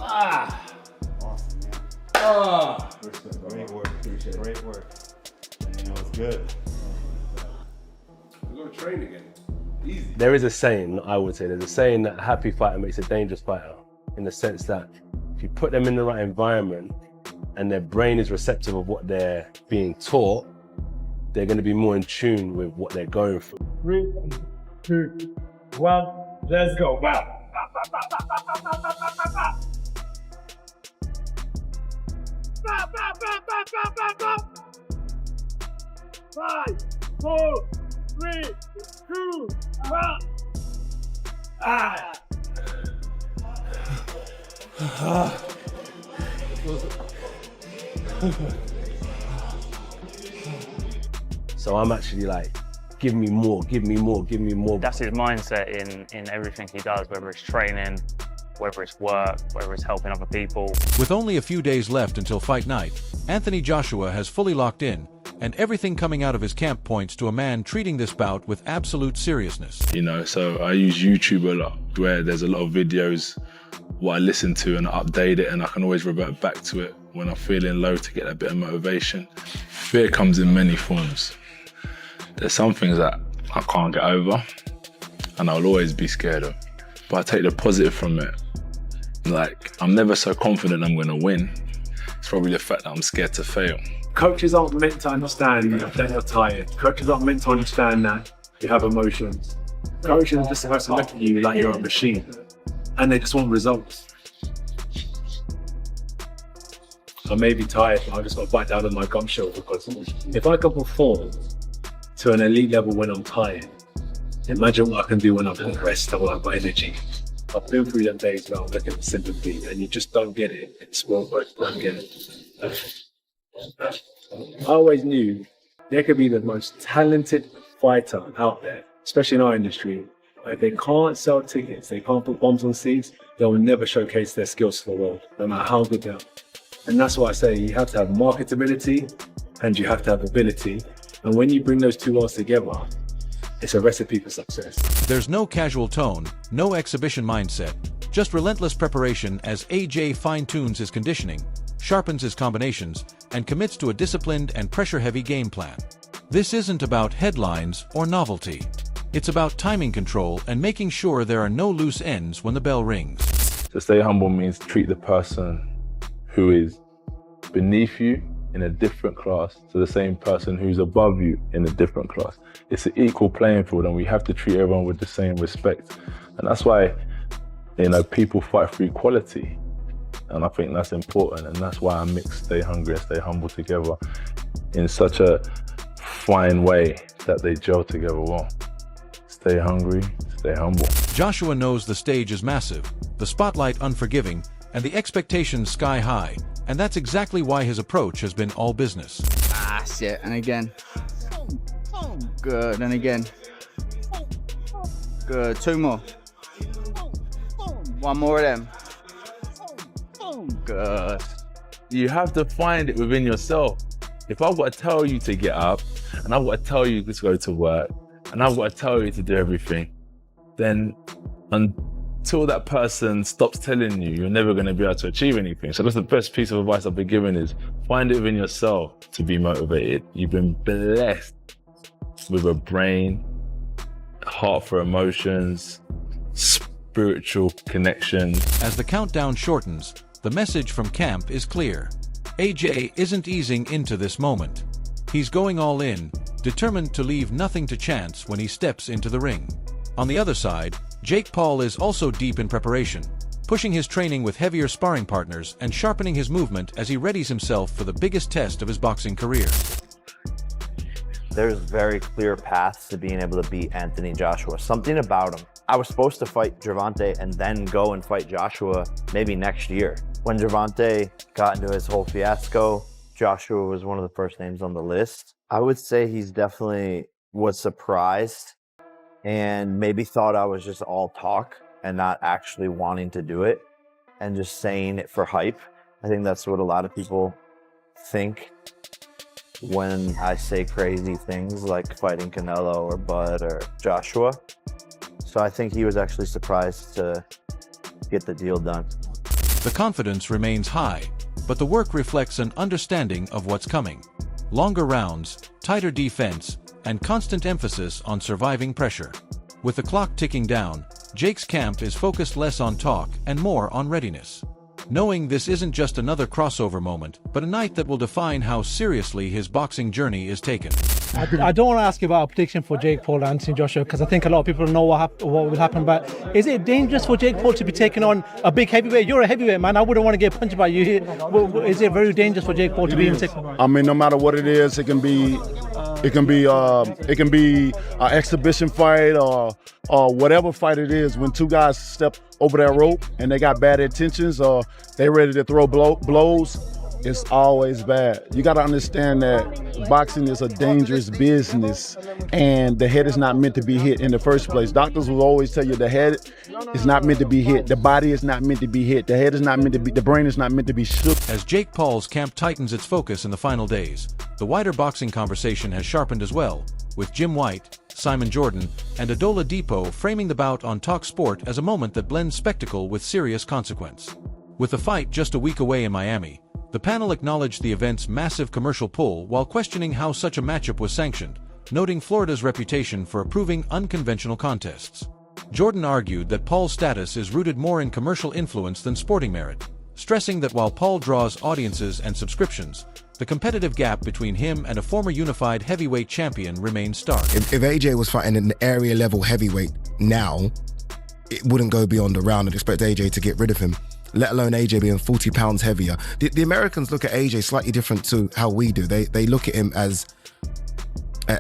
Ah! Awesome, man. Ah! Respect, bro. Great work. Appreciate it. Great work. Man, it was good. We're going to train again. Easy. There is a saying, I would say, there's a saying that a happy fighter makes a dangerous fighter, in the sense that if you put them in the right environment and their brain is receptive of what they're being taught, they're going to be more in tune with what they're going through. 3, 2, 1, let's go. Wow. 5, 4, 3, 2, 1. Ah. So I'm actually like, give me more, give me more, give me more. That's his mindset in everything he does, whether it's training, whether it's work, whether it's helping other people. With only a few days left until fight night, Anthony Joshua has fully locked in, and everything coming out of his camp points to a man treating this bout with absolute seriousness. You know, so I use YouTube a lot, where there's a lot of videos what I listen to, and I update it, and I can always revert back to it when I'm feeling low to get a bit of motivation. Fear comes in many forms. There's some things that I can't get over and I'll always be scared of, but I take the positive from it. Like, I'm never so confident I'm gonna win. It's probably the fact that I'm scared to fail. Coaches aren't meant to understand that you're tired. Coaches aren't meant to understand that you have emotions. Coaches are just supposed to look at you like you're a machine, and they just want results. I may be tired, but I just got to bite down on my gum shield, because if I can perform to an elite level when I'm tired, imagine what I can do when I've got rest or I've got energy. I've been through them days where I'm looking for sympathy and you just don't get it. In sport, but you don't get it. I always knew there could be the most talented fighter out there, especially in our industry. If they can't sell tickets, they can't put bombs on seats, they'll never showcase their skills to the world, no matter how good they are. And that's why I say you have to have marketability and you have to have ability. And when you bring those two worlds together, it's a recipe for success. There's no casual tone, no exhibition mindset, just relentless preparation as AJ fine-tunes his conditioning, sharpens his combinations, and commits to a disciplined and pressure-heavy game plan. This isn't about headlines or novelty. It's about timing control and making sure there are no loose ends when the bell rings. To stay humble means treat the person who is beneath you in a different class to the same person who's above you in a different class. It's an equal playing field, and we have to treat everyone with the same respect. And that's why, you know, people fight for equality. And I think that's important, and that's why I mix stay hungry and stay humble together in such a fine way that they gel together well. Stay hungry, stay humble. Joshua knows the stage is massive, the spotlight unforgiving, and the expectations sky high. And that's exactly why his approach has been all business. Ah, shit, and again. Good, and again. Good, 2 more. 1 more of them. Good. You have to find it within yourself. If I've got to tell you to get up, and I've got to tell you to go to work, and I've got to tell you to do everything, then until that person stops telling you, you're never going to be able to achieve anything. So that's the best piece of advice I've been given, is find it within yourself to be motivated. You've been blessed with a brain, heart for emotions, spiritual connection. As the countdown shortens, the message from camp is clear. AJ isn't easing into this moment. He's going all in, determined to leave nothing to chance when he steps into the ring. On the other side, Jakepaul is also deep in preparation, pushing his training with heavier sparring partners and sharpening his movement as he readies himself for the biggest test of his boxing career. There's very clear paths to being able to beat Anthony Joshua. Something about him. I was supposed to fight Gervonta and then go and fight Joshua maybe next year. When Gervonta got into his whole fiasco, Joshua was one of the first names on the list. I would say he's definitely was surprised and maybe thought I was just all talk and not actually wanting to do it and just saying it for hype. I think that's what a lot of people think when I say crazy things like fighting Canelo or Bud or Joshua. So I think he was actually surprised to get the deal done. The confidence remains high, but the work reflects an understanding of what's coming. Longer rounds, tighter defense, and constant emphasis on surviving pressure. With the clock ticking down, Jake's camp is focused less on talk and more on readiness. Knowing this isn't just another crossover moment, but a night that will define how seriously his boxing journey is taken. I don't want to ask you about a prediction for Jake Paul and Anthony Joshua because I think a lot of people know what will happen. But is it dangerous for Jake Paul to be taking on a big heavyweight? You're a heavyweight, man. I wouldn't want to get punched by you here. Is it very dangerous for Jake Paul to be even taken? I mean, no matter what it is, it can be an exhibition fight or whatever fight it is. When two guys step over that rope and they got bad intentions or they ready to throw blows, it's always bad. You got to understand that boxing is a dangerous business and the head is not meant to be hit in the first place. Doctors will always tell you the head is not meant to be hit. The body is not meant to be hit. The head is not meant to be, the brain is not meant to be shook. As Jake Paul's camp tightens its focus in the final days, the wider boxing conversation has sharpened as well, with Jim White, Simon Jordan, and Oladipo framing the bout on Talk Sport as a moment that blends spectacle with serious consequence. With the fight just a week away in Miami, the panel acknowledged the event's massive commercial pull while questioning how such a matchup was sanctioned, noting Florida's reputation for approving unconventional contests. Jordan argued that Paul's status is rooted more in commercial influence than sporting merit, stressing that while Paul draws audiences and subscriptions, the competitive gap between him and a former unified heavyweight champion remains stark. If AJ was fighting an area level heavyweight now, it wouldn't go beyond a round. I'd expect AJ to get rid of him, let alone AJ being 40 pounds heavier. The Americans look at AJ slightly different to how we do. They look at him as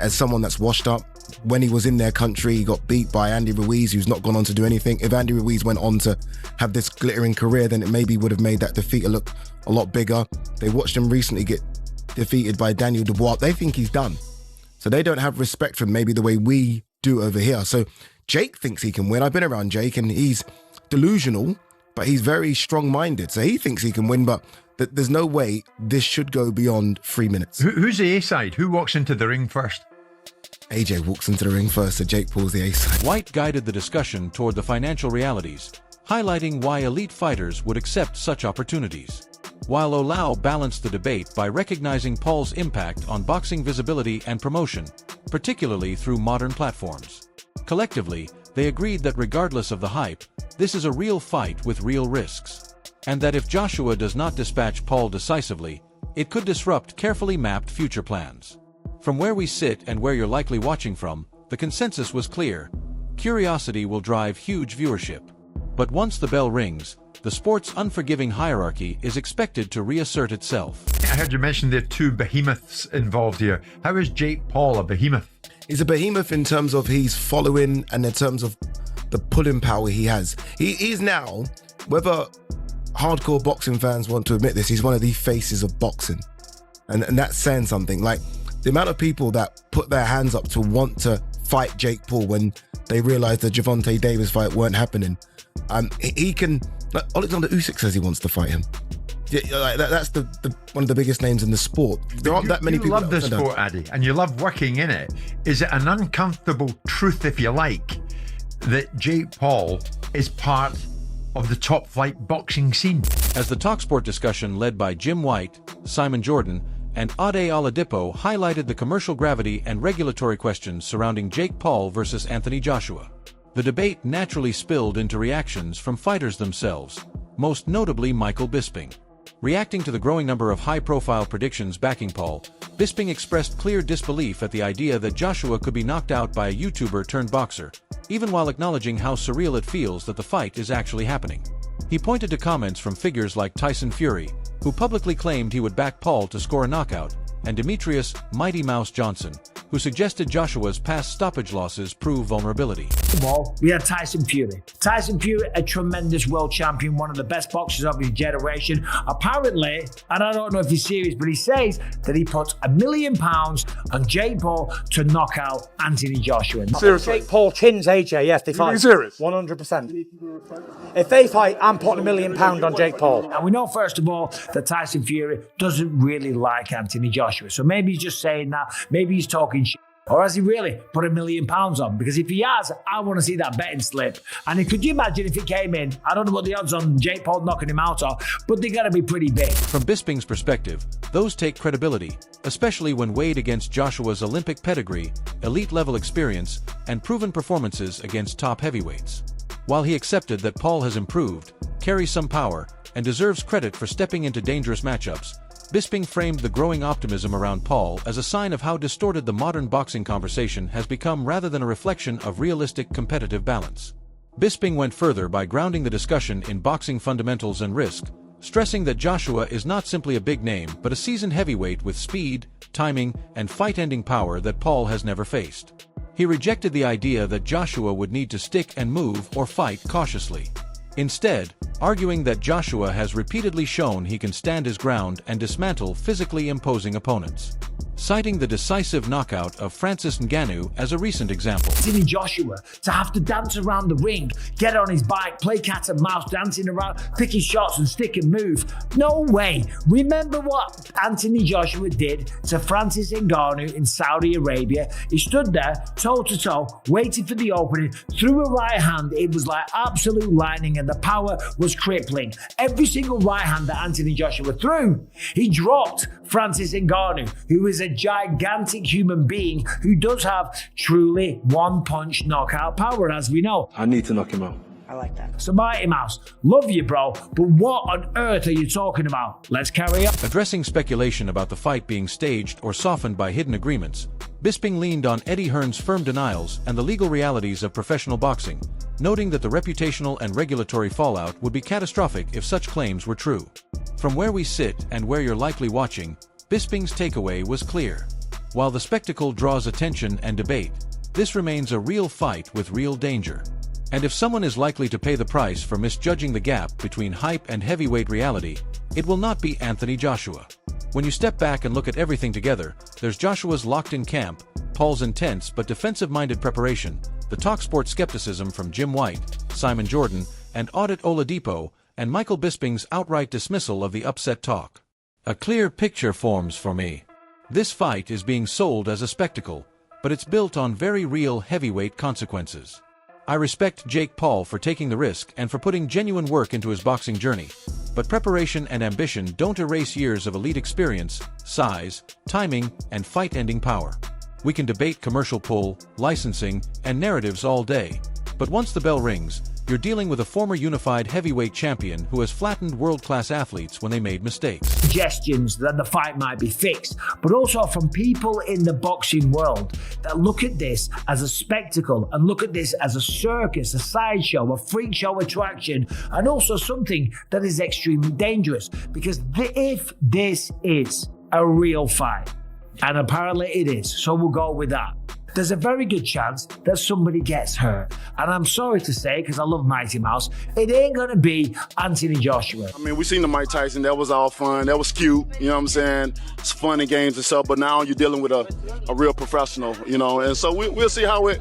someone that's washed up. When he was in their country, he got beat by Andy Ruiz, who's not gone on to do anything. If Andy Ruiz went on to have this glittering career, then it maybe would have made that defeat look a lot bigger. They watched him recently get defeated by Daniel Dubois. They think he's done. So they don't have respect for him maybe the way we do over here. So Jake thinks he can win. I've been around Jake and he's delusional, but he's very strong-minded. So he thinks he can win, but there's no way this should go beyond 3 minutes. Who's the A-side? Who walks into the ring first? AJ walks into the ring first, so Jake Paul's the A-side. White guided the discussion toward the financial realities, highlighting why elite fighters would accept such opportunities. While Olau balanced the debate by recognizing Paul's impact on boxing visibility and promotion, particularly through modern platforms. Collectively, they agreed that regardless of the hype, this is a real fight with real risks, and that if Joshua does not dispatch Paul decisively, it could disrupt carefully mapped future plans. From where we sit and where you're likely watching from, the consensus was clear. Curiosity will drive huge viewership. But once the bell rings, the sport's unforgiving hierarchy is expected to reassert itself. I heard you mention there are two behemoths involved here. How is Jake Paul a behemoth? He's a behemoth in terms of his following and in terms of the pulling power he has. He's now, whether hardcore boxing fans want to admit this, he's one of the faces of boxing. And that's saying something. Like, the amount of people that put their hands up to want to fight Jake Paul when they realized the Gervonta Davis fight weren't happening. He can, like, Alexander Usyk says he wants to fight him. Yeah, like that's the one of the biggest names in the sport. There aren't that many people. You love this sport, Addy, and you love working in it. Is it an uncomfortable truth, if you like, that Jake Paul is part of the top flight boxing scene? As the TalkSport discussion led by Jim White, Simon Jordan, and Ade Oladipo highlighted the commercial gravity and regulatory questions surrounding Jake Paul versus Anthony Joshua. The debate naturally spilled into reactions from fighters themselves, most notably Michael Bisping. Reacting to the growing number of high-profile predictions backing Paul, Bisping expressed clear disbelief at the idea that Joshua could be knocked out by a YouTuber-turned-boxer, even while acknowledging how surreal it feels that the fight is actually happening. He pointed to comments from figures like Tyson Fury, who publicly claimed he would back Paul to score a knockout, and Demetrius Mighty Mouse Johnson, who suggested Joshua's past stoppage losses prove vulnerability. Well, we had Tyson Fury. Tyson Fury, a tremendous world champion, one of the best boxers of his generation. Apparently, and I don't know if he's serious, but he says that he put £1 million on Jake Paul to knock out Anthony Joshua. Seriously? Jake Paul chins AJ, yes, they fight. Are you serious? 100%. If they fight, I'm putting £1 million on Jake Paul. And we know, first of all, that Tyson Fury doesn't really like Anthony Joshua. So maybe he's just saying that. Maybe he's talking shit. Or has he really put £1 million on? Because if he has, I want to see that betting slip. And could you imagine if it came in? I don't know what the odds on Jake Paul knocking him out are, but they're going to be pretty big. From Bisping's perspective, those take credibility, especially when weighed against Joshua's Olympic pedigree, elite-level experience, and proven performances against top heavyweights. While he accepted that Paul has improved, carries some power, and deserves credit for stepping into dangerous matchups, Bisping framed the growing optimism around Paul as a sign of how distorted the modern boxing conversation has become rather than a reflection of realistic competitive balance. Bisping went further by grounding the discussion in boxing fundamentals and risk, stressing that Joshua is not simply a big name but a seasoned heavyweight with speed, timing, and fight-ending power that Paul has never faced. He rejected the idea that Joshua would need to stick and move or fight cautiously. Instead, arguing that Joshua has repeatedly shown he can stand his ground and dismantle physically imposing opponents, citing the decisive knockout of Francis Ngannou as a recent example. Anthony Joshua to have to dance around the ring, get on his bike, play cat and mouse, dancing around, pick his shots and stick and move. No way. Remember what Anthony Joshua did to Francis Ngannou in Saudi Arabia? He stood there, toe to toe, waiting for the opening, threw a right hand. It was like absolute lightning and the power was crippling. Every single right hand that Anthony Joshua threw, he dropped Francis Ngannou, who is a gigantic human being who does have truly one-punch knockout power, as we know. I need to knock him out. I like that. So Mighty Mouse, love you, bro, but what on earth are you talking about? Let's carry on. Addressing speculation about the fight being staged or softened by hidden agreements, Bisping leaned on Eddie Hearn's firm denials and the legal realities of professional boxing, noting that the reputational and regulatory fallout would be catastrophic if such claims were true. From where we sit and where you're likely watching, Bisping's takeaway was clear. While the spectacle draws attention and debate, this remains a real fight with real danger. And if someone is likely to pay the price for misjudging the gap between hype and heavyweight reality, it will not be Anthony Joshua. When you step back and look at everything together, there's Joshua's locked-in camp, Paul's intense but defensive-minded preparation, the talk-sport skepticism from Jim White, Simon Jordan, and Audit Oladipo, and Michael Bisping's outright dismissal of the upset talk. A clear picture forms for me. This fight is being sold as a spectacle, but it's built on very real heavyweight consequences. I respect Jake Paul for taking the risk and for putting genuine work into his boxing journey, but preparation and ambition don't erase years of elite experience, size, timing, and fight-ending power. We can debate commercial pull, licensing, and narratives all day, but once the bell rings, you're dealing with a former unified heavyweight champion who has flattened world-class athletes when they made mistakes. Suggestions that the fight might be fixed, but also from people in the boxing world that look at this as a spectacle and look at this as a circus, a sideshow, a freak show attraction, and also something that is extremely dangerous. Because if this is a real fight, and apparently it is, so we'll go with that, there's a very good chance that somebody gets hurt. And I'm sorry to say, because I love Mighty Mouse, it ain't going to be Anthony Joshua. I mean, we seen the Mike Tyson. That was all fun. That was cute. You know what I'm saying? It's fun and games and stuff. But now you're dealing with a real professional, you know. And so we'll see how it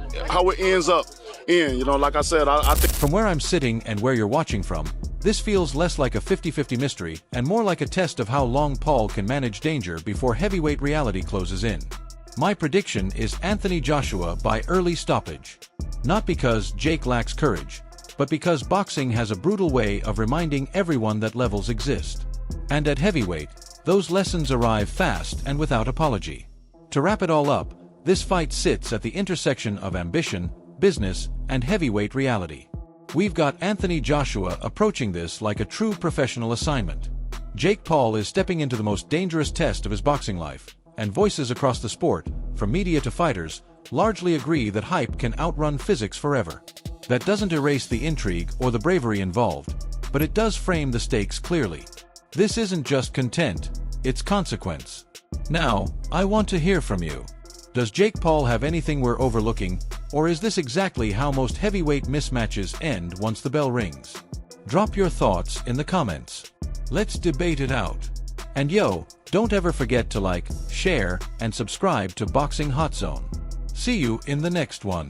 ends up. You know, like I said, I think. From where I'm sitting and where you're watching from, this feels less like a 50-50 mystery and more like a test of how long Paul can manage danger before heavyweight reality closes in. My prediction is Anthony Joshua by early stoppage. Not because Jake lacks courage, but because boxing has a brutal way of reminding everyone that levels exist. And at heavyweight, those lessons arrive fast and without apology. To wrap it all up, this fight sits at the intersection of ambition, business, and heavyweight reality. We've got Anthony Joshua approaching this like a true professional assignment. Jake Paul is stepping into the most dangerous test of his boxing life. And voices across the sport, from media to fighters, largely agree that hype can outrun physics forever. That doesn't erase the intrigue or the bravery involved, but it does frame the stakes clearly. This isn't just content, it's consequence. Now, I want to hear from you. Does Jake Paul have anything we're overlooking, or is this exactly how most heavyweight mismatches end once the bell rings? Drop your thoughts in the comments. Let's debate it out. And yo, don't ever forget to like, share, and subscribe to Boxing Hot Zone. See you in the next one.